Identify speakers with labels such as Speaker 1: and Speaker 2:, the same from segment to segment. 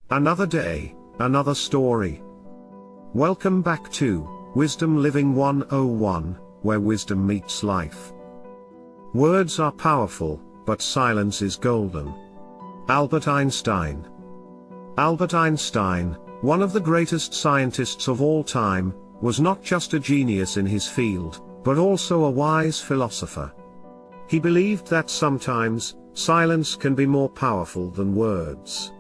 Speaker 1: Another day, another story. Welcome back to Wisdom Living 101, where wisdom meets life. Words are powerful, but silence is golden. Albert Einstein. Albert Einstein, one of the greatest scientists of all time, was not just a genius in his field, but also a wise philosopher. He believed that sometimes, silence can be more powerful than words.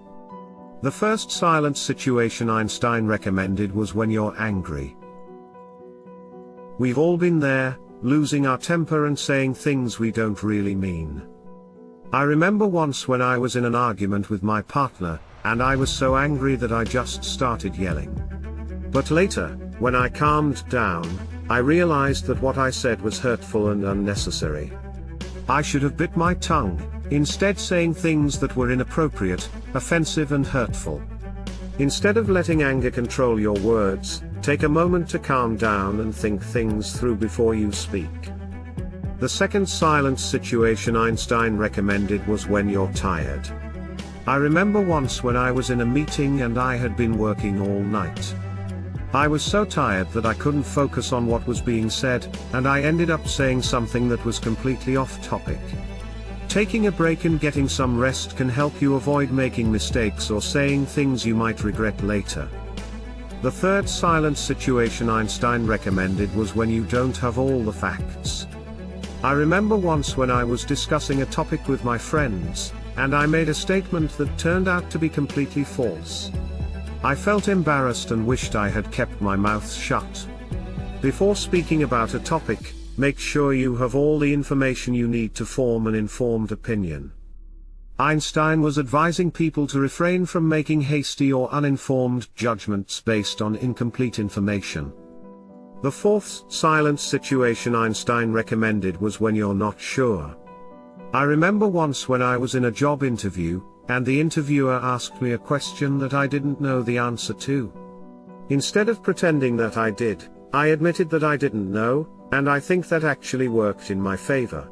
Speaker 1: The first silent situation Einstein recommended was when you're angry. We've all been there, losing our temper and saying things we don't really mean. I remember once when I was in an argument with my partner, and I was so angry that I just started yelling. But later, when I calmed down, I realized that what I said was hurtful and unnecessary. I should have bit my tongue, instead saying things that were inappropriate, offensive and hurtful. Instead of letting anger control your words, take a moment to calm down and think things through before you speak. The second silence situation Einstein recommended was when you're tired. I remember once when I was in a meeting and I had been working all night. I was so tired that I couldn't focus on what was being said, and I ended up saying something that was completely off topic. Taking a break and getting some rest can help you avoid making mistakes or saying things you might regret later. The third silence situation Einstein recommended was when you don't have all the facts. I remember once when I was discussing a topic with my friends, and I made a statement that turned out to be completely false. I felt embarrassed and wished I had kept my mouth shut. Before speaking about a topic, make sure you have all the information you need to form an informed opinion. Einstein was advising people to refrain from making hasty or uninformed judgments based on incomplete information. The fourth silence situation Einstein recommended was when you're not sure. I remember once when I was in a job interview, and the interviewer asked me a question that I didn't know the answer to. Instead of pretending that I did, I admitted that I didn't know, and I think that actually worked in my favor.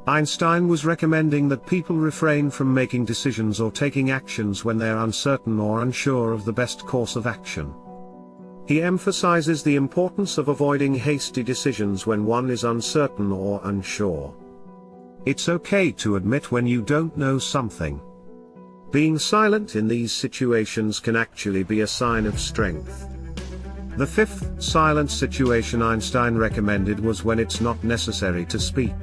Speaker 1: Einstein was recommending that people refrain from making decisions or taking actions when they're uncertain or unsure of the best course of action. He emphasizes the importance of avoiding hasty decisions when one is uncertain or unsure. It's okay to admit when you don't know something. Being silent in these situations can actually be a sign of strength. The fifth silent situation Einstein recommended was when it's not necessary to speak.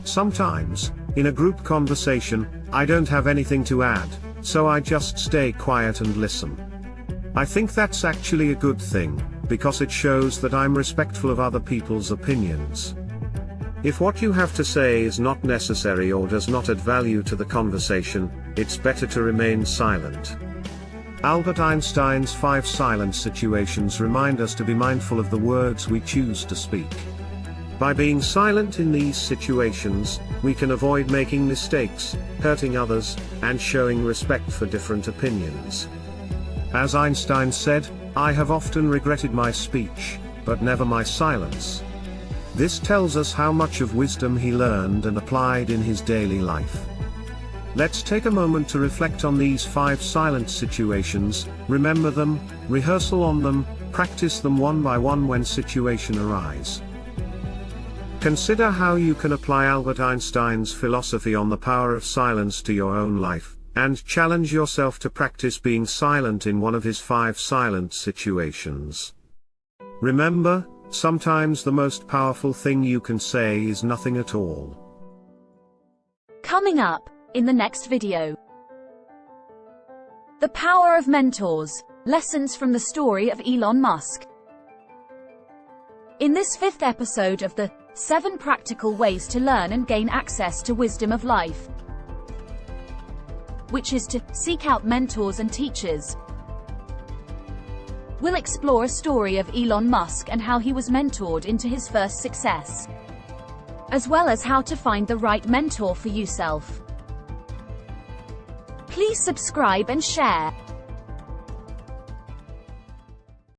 Speaker 1: Sometimes, in a group conversation, I don't have anything to add, so I just stay quiet and listen. I think that's actually a good thing, because it shows that I'm respectful of other people's opinions. If what you have to say is not necessary or does not add value to the conversation, it's better to remain silent. Albert Einstein's 5 silent situations remind us to be mindful of the words we choose to speak. By being silent in these situations, we can avoid making mistakes, hurting others, and showing respect for different opinions. As Einstein said, "I have often regretted my speech, but never my silence." This tells us how much of wisdom he learned and applied in his daily life. Let's take a moment to reflect on these 5 silent situations, remember them, rehearsal on them, practice them one by one when situations arise. Consider how you can apply Albert Einstein's philosophy on the power of silence to your own life, and challenge yourself to practice being silent in one of his 5 silent situations. Remember, sometimes the most powerful thing you can say is nothing at all.
Speaker 2: Coming up in the next video. The power of mentors, lessons from the story of Elon Musk. In this 5th episode of the 7 practical ways to learn and gain access to wisdom of life, which is to seek out mentors and teachers, we'll explore a story of Elon Musk and how he was mentored into his first success, as well as how to find the right mentor for yourself. Please subscribe and share.